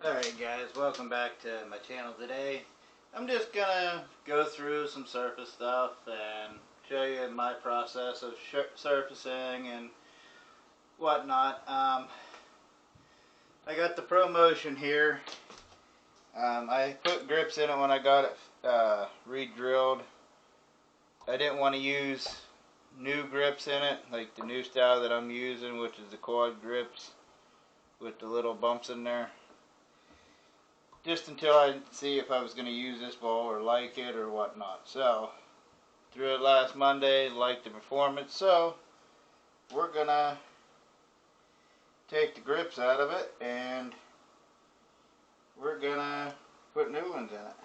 Alright guys, welcome back to my channel today. I'm just gonna go through some surface stuff and show you my process of surfacing and whatnot. I got the Pro Motion here. I put grips in it when I got it re-drilled. I didn't want to use new grips in it, like the new style that I'm using, which is the quad grips with the little bumps in there. Just until I see if I was going to use this ball or like it or whatnot. So, threw it last Monday, liked the performance, so we're going to take the grips out of it and we're going to put new ones in it.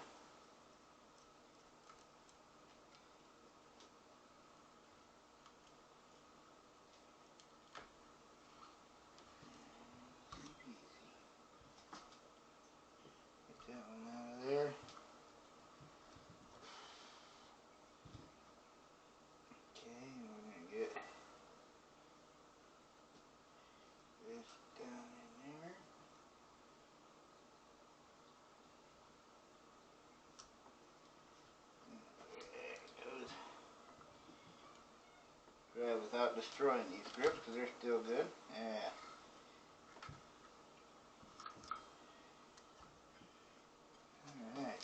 Get that one out of there. Okay, we're going to get this down in there. There it goes. Grab without destroying these grips because they're still good. Yeah. Alright.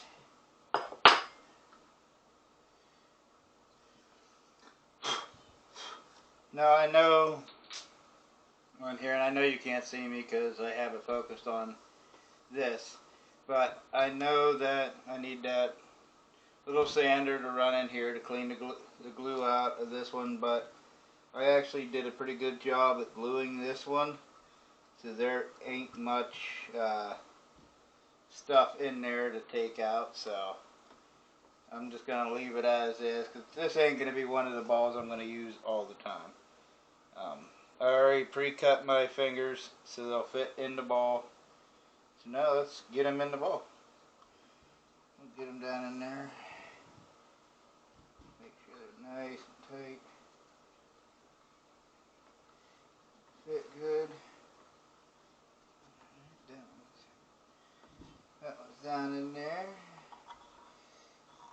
Now I know on here, and I know you can't see me because I have it focused on this, but I know that I need that little sander to run in here to clean the glue out of this one, but I actually did a pretty good job at gluing this one, so there ain't much stuff in there to take out, so I'm just going to leave it as is, because this ain't going to be one of the balls I'm going to use all the time. I already pre-cut my fingers so they'll fit in the ball. So now let's get them in the ball. We'll get them down in there. Make sure they're nice and tight. Fit good. That one's down in there.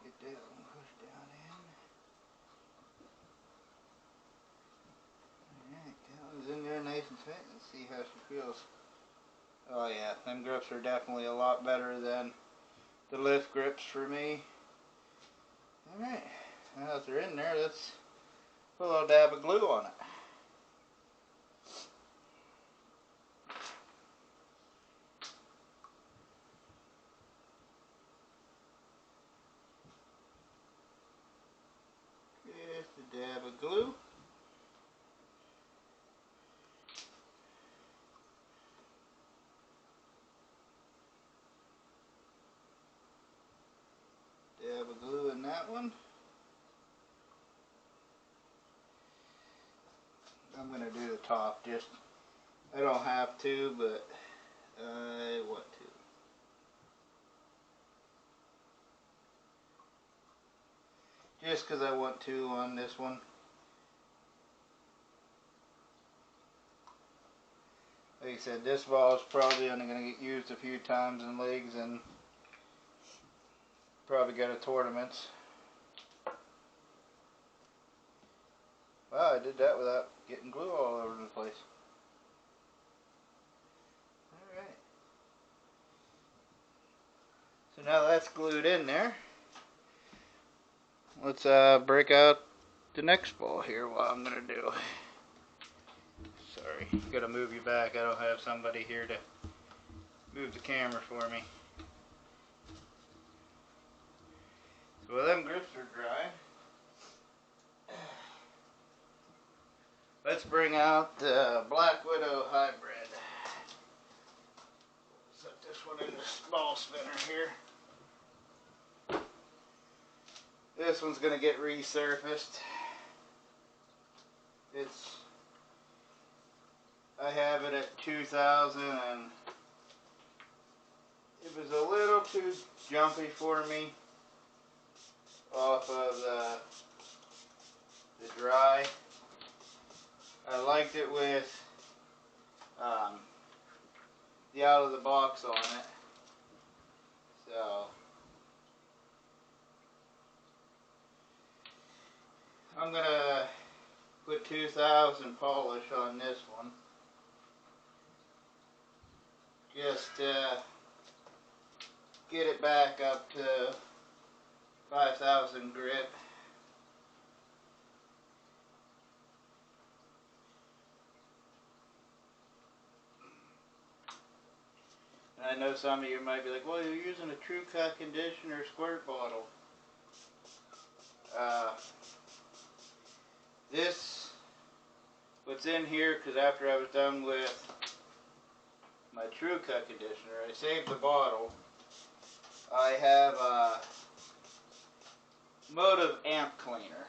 Get that one pushed down in. Alright, that one's in there nice and tight. Let's see how she feels. Oh yeah, them grips are definitely a lot better than the lift grips for me. Alright, now that they're in there, let's put a little dab of glue on it. Just a dab of glue. Dab of glue in that one. I'm going to do the top, just, I don't have to, but I want to. Just because I want to on this one. Like I said, this ball is probably only going to get used a few times in leagues and probably go to tournaments. Wow, I did that without getting glue all over the place. Alright. So now that's glued in there. Let's break out the next ball here, what I'm going to do. Sorry, gotta move you back. I don't have somebody here to move the camera for me. So while them grips are dry, let's bring out the Black Widow Hybrid. Set this one in this ball spinner here. This one's gonna get resurfaced. I have it at 2000 and it was a little too jumpy for me off of the dry. I liked it with the the out of the box on it. So I'm gonna put 2000 polish on this one. Just get it back up to 5000 grit. And I know some of you might be like, well, you're using a True Cut conditioner squirt bottle. What's in here, because after I was done with my True Cut conditioner, I saved the bottle. I have a Motive amp cleaner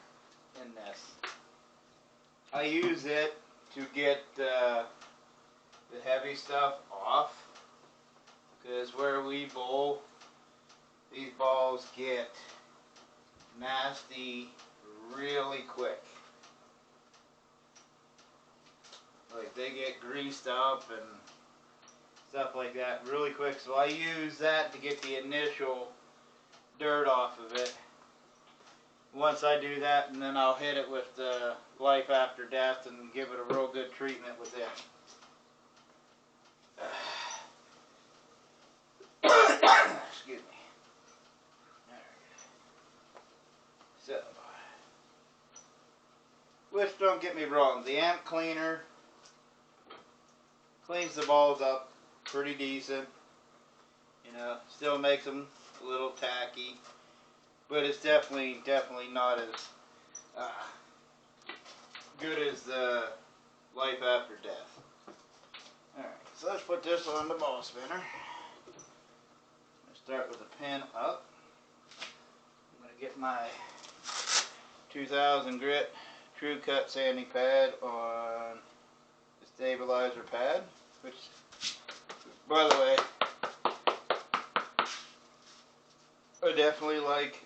in this. I use it to get the heavy stuff off, because where we bowl, these balls get nasty really quick. Like, they get greased up and stuff like that really quick, so I use that to get the initial dirt off of it. Once I do that, and then I'll hit it with the Life After Death and give it a real good treatment with it. Excuse me. So, which, don't get me wrong, the amp cleaner cleans the balls up pretty decent. You know, still makes them a little tacky, but it's definitely not as good as the Life After Death. Alright, so let's put this on the ball spinner. Start with a pin up. I'm going to get my 2000 grit True Cut sanding pad on the stabilizer pad, which, by the way, I definitely like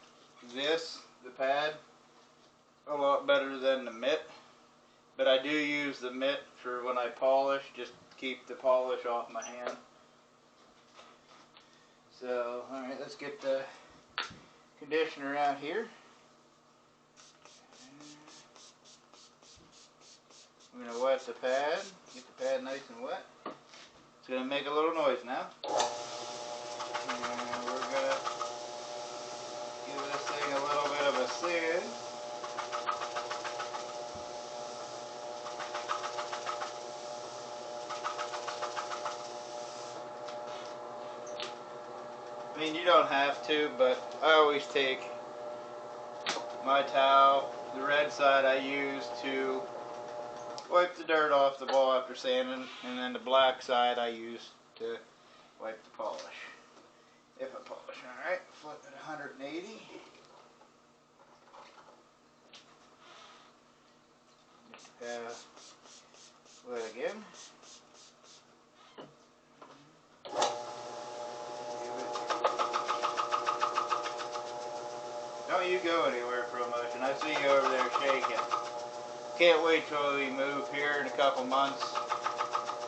this, the pad, a lot better than the mitt. But I do use the mitt for when I polish, just to keep the polish off my hand. So, alright, let's get the conditioner out here. I'm going to wet the pad, get the pad nice and wet. It's going to make a little noise now. And we're going to give this thing a little bit of a sand. I mean, you don't have to, but I always take my towel, the red side I use to wipe the dirt off the ball after sanding, and then the black side I use to wipe the polish. If I polish. Alright, flip it 180. Wet again. Don't you go anywhere for a motion. I see you over there shaking. Can't wait till we move here in a couple months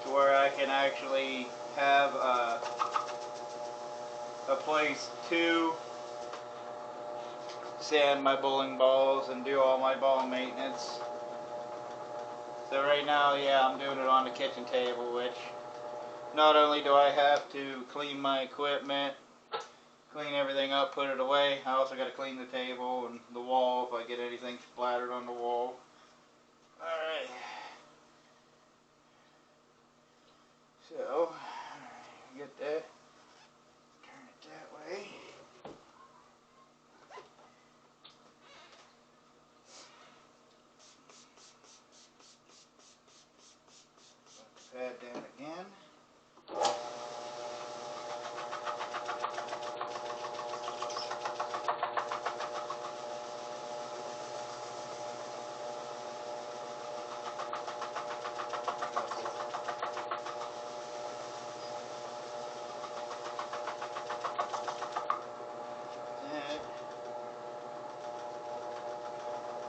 to where I can actually have a place to sand my bowling balls and do all my ball maintenance. So right now, yeah, I'm doing it on the kitchen table, which not only do I have to clean my equipment, clean everything up, put it away, I also got to clean the table and the wall if I get anything splattered on the wall. Alright. So, get that, turn it that way. Put the pad down again.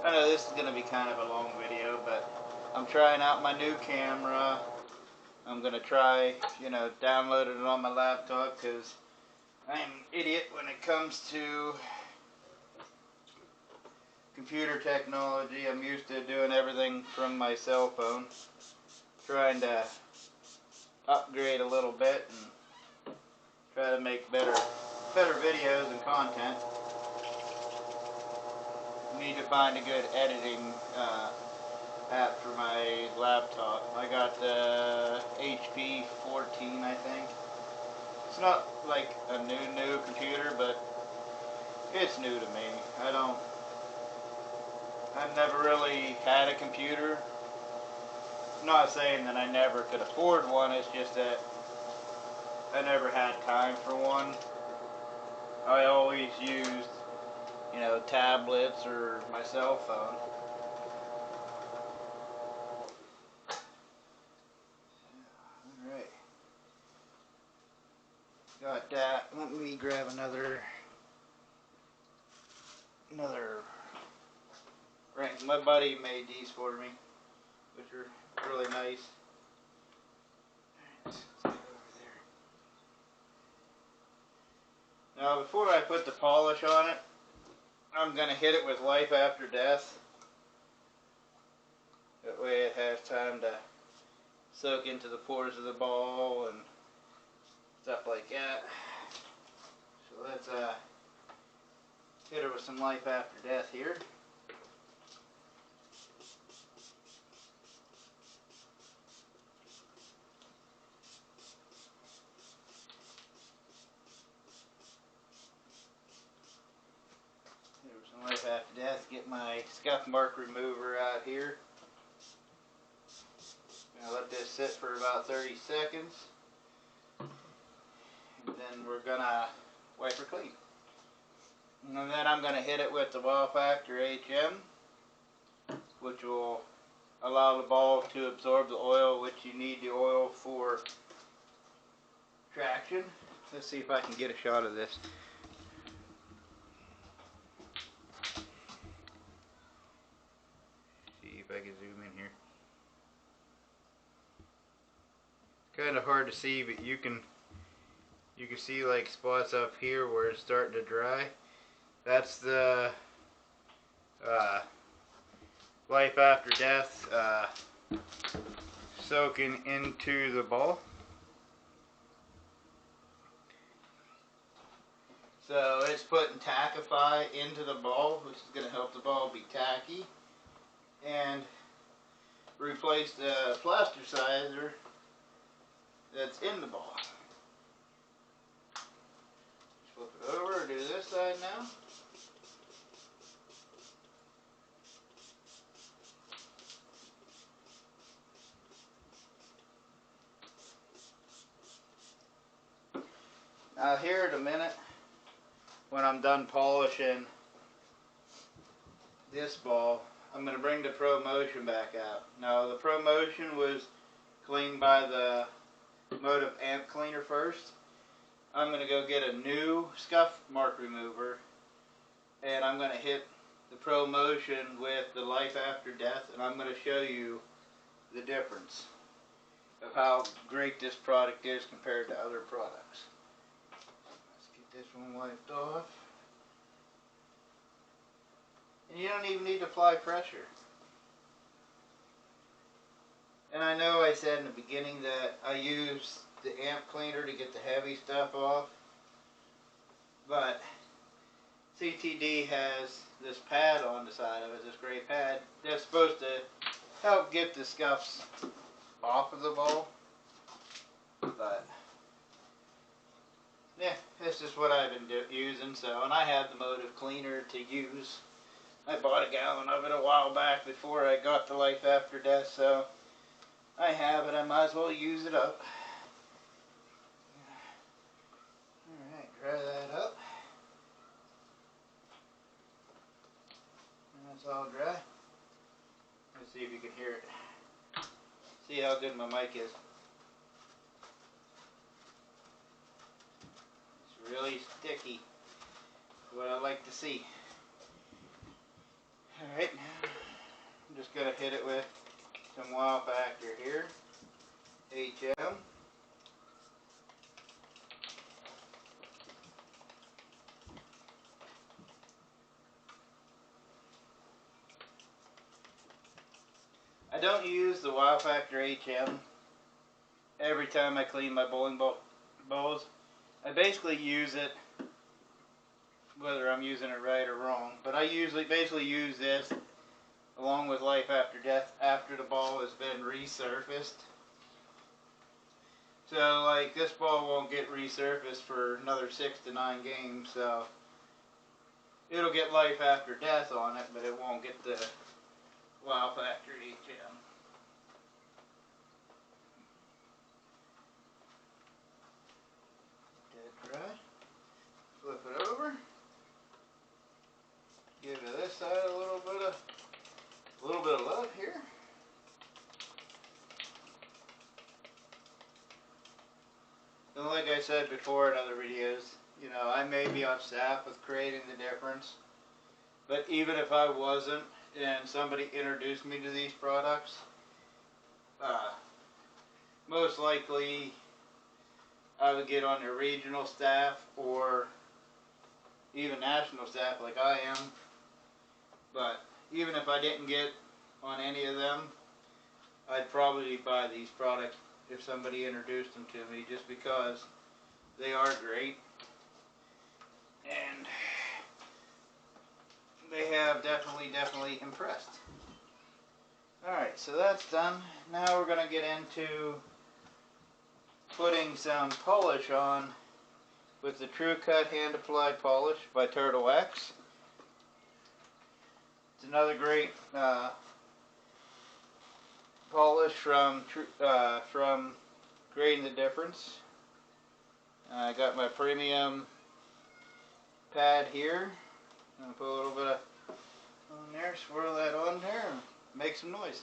I know this is going to be kind of a long video, but I'm trying out my new camera. I'm I'm going to try, downloading it on my laptop, because I'm an idiot when it comes to computer technology. I'm used to doing everything from my cell phone. Trying to upgrade a little bit and try to make better videos and content. Need to find a good editing app for my laptop. I got the HP 14, I think. It's not like a new computer, but it's new to me. I've never really had a computer. I'm not saying that I never could afford one, it's just that I never had time for one. I always used, tablets or my cell phone. Alright. Got that. Let me grab another ring. My buddy made these for me, which are really nice. Let's get over there. Now, before I put the polish on it, I'm going to hit it with Life After Death. That way it has time to soak into the pores of the ball and stuff like that. So let's hit it with some Life After Death here. Some Life After Death. Get my scuff mark remover out here. Gonna let this sit for about 30 seconds. And then we're gonna wipe her clean. And then I'm gonna hit it with the Wow Factor HM, which will allow the ball to absorb the oil, which you need the oil for traction. Let's see if I can get a shot of this. See if I can zoom in here. Kind of hard to see, but you can see like spots up here where it's starting to dry. That's the Life After Death soaking into the ball. So it's putting Tackify into the ball, which is going to help the ball be tacky, and replace the plasticizer that's in the ball. Flip it over, do this side now. Now here in a minute, when I'm done polishing this ball, I'm going to bring the Pro Motion back out. Now the Pro Motion was cleaned by the Motive Amp Cleaner first. I'm going to go get a new scuff mark remover, and I'm going to hit the Pro Motion with the Life After Death, and I'm going to show you the difference of how great this product is compared to other products. Let's get this one wiped off. And you don't even need to apply pressure. And I know I said in the beginning that I use the amp cleaner to get the heavy stuff off, but CTD has this pad on the side of it, this gray pad, that's supposed to help get the scuffs off of the ball. But yeah, this is what I've been using. So, and I had the Motive Cleaner to use. I bought a gallon of it a while back before I got the Life After Death, so I have it. I might as well use it up. Alright, dry that up. And that's all dry. Let's see if you can hear it. See how good my mic is. It's really sticky. What I like to see. Alright, now I'm just going to hit it with some Wow Factor here. HM. I don't use the Wow Factor HM every time I clean my bowling balls. I basically use it whether I'm using it right or wrong, but I basically use this along with Life After Death after the ball has been resurfaced. So like this ball won't get resurfaced for another 6 to 9 games, so it'll get Life After Death on it, but it won't get the Wow Factor HM. Dead dry. Flip it over. Give it this side a little bit of love here. And like I said before in other videos, you know, I may be on staff with Creating the Difference, but even if I wasn't and somebody introduced me to these products, most likely I would get on their regional staff or even national staff like I am. But even if I didn't get on any of them, I'd probably buy these products if somebody introduced them to me, just because they are great and they have definitely impressed. Alright, so that's done. Now we're going to get into putting some polish on with the True Cut Hand Applied Polish by Turtle X. It's another great polish from Creating the Difference. I got my premium pad here. I'm going to put a little bit of on there, swirl that on there, and make some noise.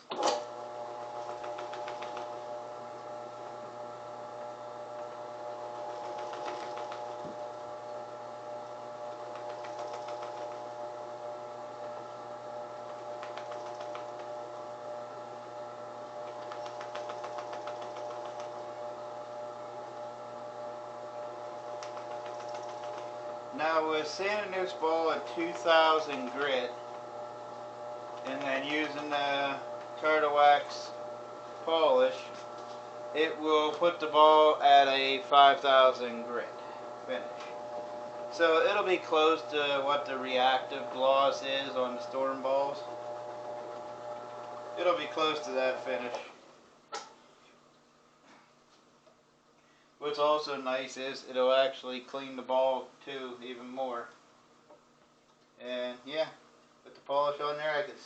Now with sanding this ball at 2000 grit and then using the Turtle Wax polish, it will put the ball at a 5000 grit finish. So it'll be close to what the reactive gloss is on the storm balls. It'll be close to that finish. What's also nice is it'll actually clean the ball too even more. And yeah, with the polish on there, I can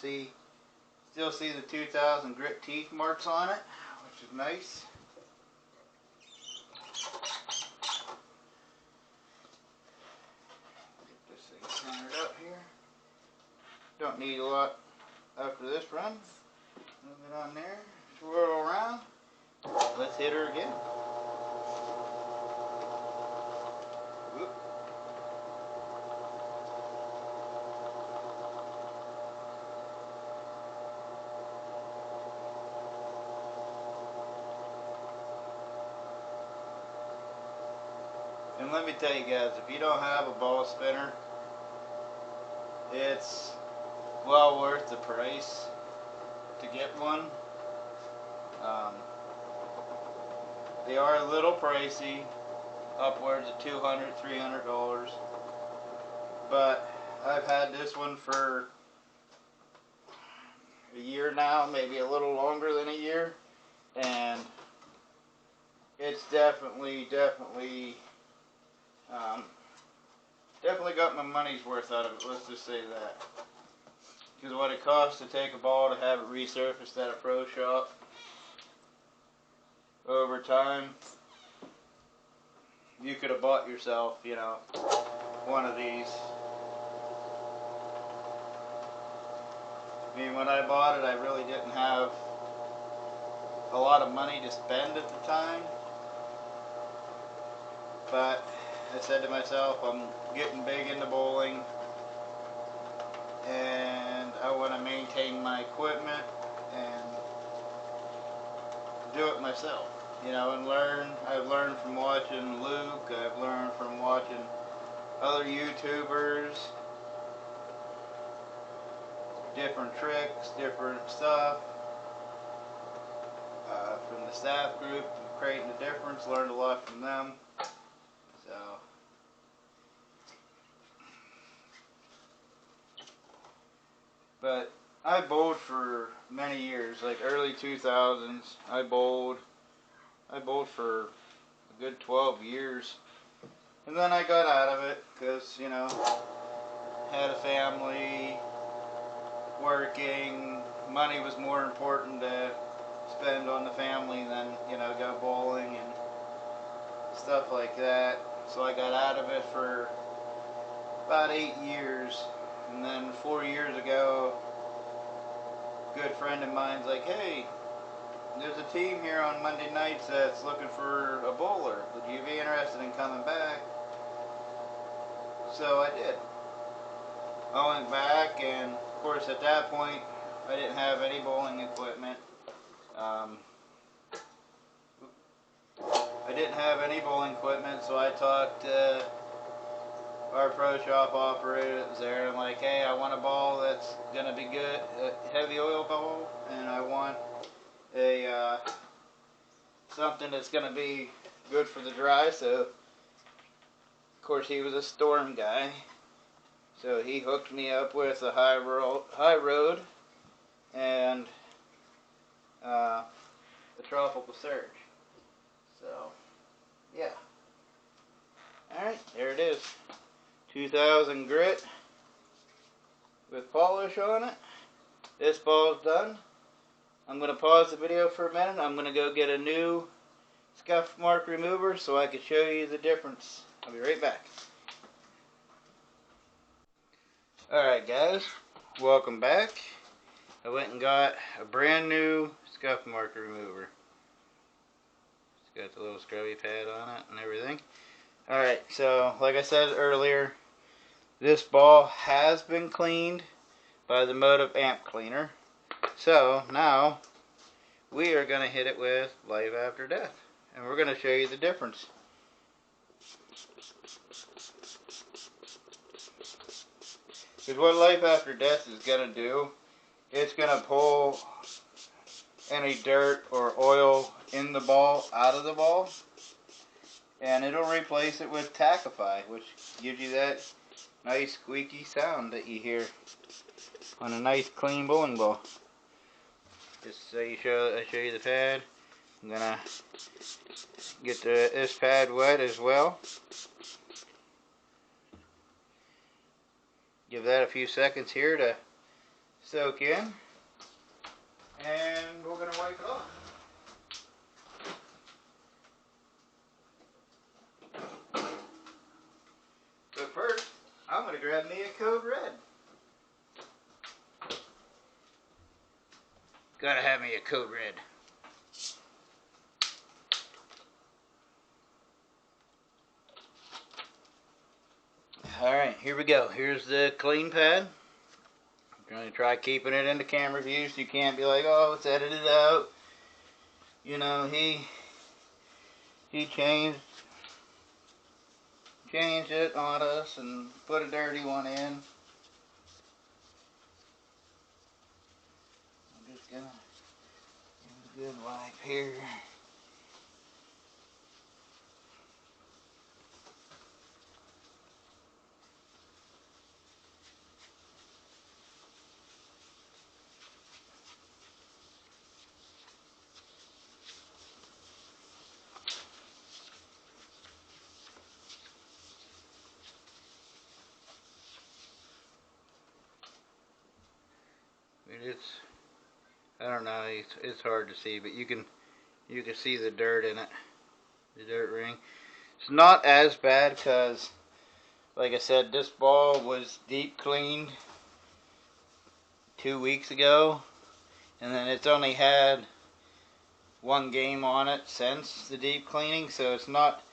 still see the 2000 grit teeth marks on it, which is nice. Get this thing centered up here. Don't need a lot after this run. Move it on there, swirl around. Let's hit her again. Whoop. And let me tell you guys, if you don't have a ball spinner, it's well worth the price to get one. They are a little pricey, upwards of $200, $300, but I've had this one for a year now, maybe a little longer than a year, and it's definitely got my money's worth out of it, let's just say that. Because what it costs to take a ball to have it resurfaced at a pro shop over time, you could have bought yourself, you know, one of these. I mean, when I bought it, I really didn't have a lot of money to spend at the time. But I said to myself, I'm getting big into bowling, and I want to maintain my equipment and do it myself. you know, and learn. I've learned from watching Luke. I've learned from watching other YouTubers, different tricks, different stuff. From the staff group, Creating a Difference, learned a lot from them. So, but I bowled for many years, like early 2000s. I bowled for a good 12 years. And then I got out of it because, you know, had a family, working, money was more important to spend on the family than, you know, go bowling and stuff like that. So I got out of it for about 8 years. And then 4 years ago, a good friend of mine's like, hey, there's a team here on Monday nights that's looking for a bowler. Would you be interested in coming back? So I did. I went back, and of course at that point I didn't have any bowling equipment. So I talked to our pro shop operator that was there. I'm like, hey, I want a ball that's gonna be good, a heavy oil ball, and I want a something that's gonna be good for the dry. So of course he was a Storm guy, so he hooked me up with a high road and the Tropical Surge. So yeah. Alright, there it is. 2000 grit with polish on it. This ball's done. I'm going to pause the video for a minute. I'm going to go get a new scuff mark remover so I can show you the difference. I'll be right back. Alright guys, welcome back. I went and got a brand new scuff mark remover. It's got the little scrubby pad on it and everything. Alright, so like I said earlier, this ball has been cleaned by the Motive Amp Cleaner. So now we are going to hit it with Life After Death, and we're going to show you the difference. Because what Life After Death is going to do, it's going to pull any dirt or oil in the ball out of the ball, and it'll replace it with Tackify, which gives you that nice squeaky sound that you hear on a nice clean bowling ball. Just so I show you the pad. I'm gonna get this pad wet as well. Give that a few seconds here to soak in, and we're gonna wipe it off. But first, I'm gonna grab me a Code Red. Gotta have me a Code Red. Alright, here we go. Here's the clean pad. I'm going to try keeping it in the camera view so you can't be like, oh, it's edited out. You know, he changed it on us and put a dirty one in. I'm just going to give it a good wipe here. I don't know, it's hard to see, but you can see the dirt in it, the dirt ring. It's not as bad because, like I said, this ball was deep cleaned 2 weeks ago, and then it's only had one game on it since the deep cleaning, so it's not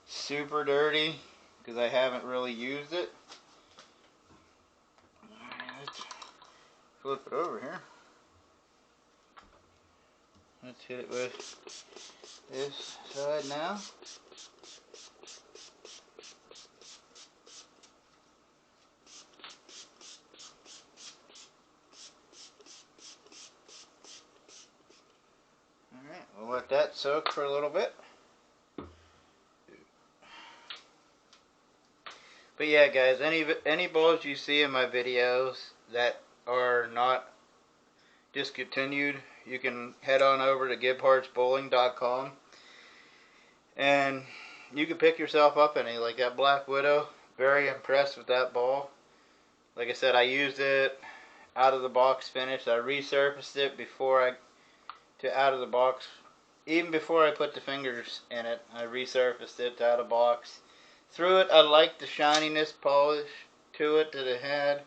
super dirty because I haven't really used it. Let's flip it over here. Let's hit it with this side now. Alright, we'll let that soak for a little bit. But yeah, guys, any balls you see in my videos that are not discontinued, you can head on over to GibhartsBowling.com and you can pick yourself up any. Like that Black Widow, very impressed with that ball. Like I said, I used it out of the box finish. I resurfaced it out of the box. Even before I put the fingers in it, I resurfaced it out of the box. Through it, I liked the shininess, polish to it that it had.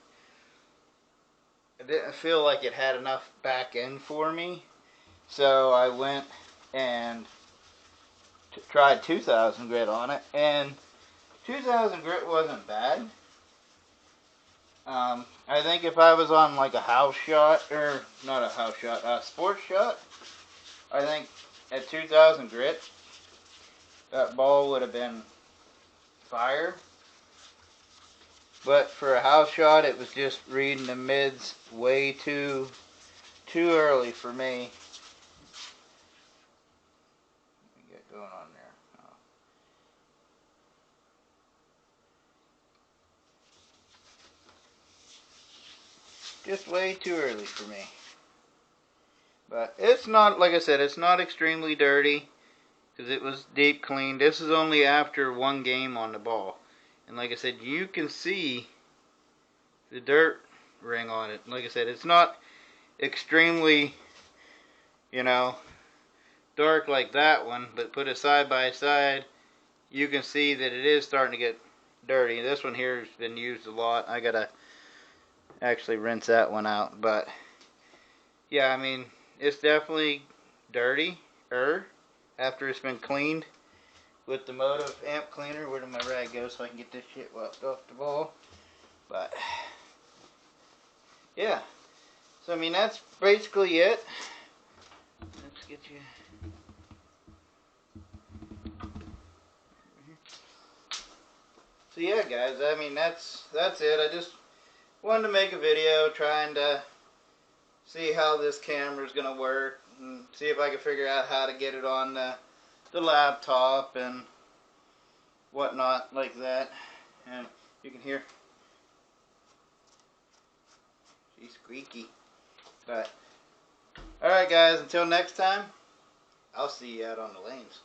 I didn't feel like it had enough back end for me, so I went and tried 2000 grit on it, and 2000 grit wasn't bad. I think if I was on like a house shot, or not a house shot, a sports shot, I think at 2000 grit, that ball would have been fire. But for a house shot, it was just reading the mids way too early for me. What we got going on there? Oh. Just way too early for me. But it's not, like I said, it's not extremely dirty because it was deep cleaned. This is only after one game on the ball. And like I said, you can see the dirt ring on it. Like I said, it's not extremely, dark like that one, but put it side by side, you can see that it is starting to get dirty. This one here has been used a lot. I gotta actually rinse that one out. But yeah, I mean, it's definitely dirty after it's been cleaned with the Motive amp cleaner. Where did my rag go so I can get this shit wiped off the ball? But yeah, so I mean, that's basically it. Let's get you. So yeah, guys, I mean, that's it. I just wanted to make a video trying to see how this camera is going to work and see if I can figure out how to get it on the laptop and whatnot like that. And you can hear she's squeaky. But alright, guys, until next time, I'll see you out on the lanes.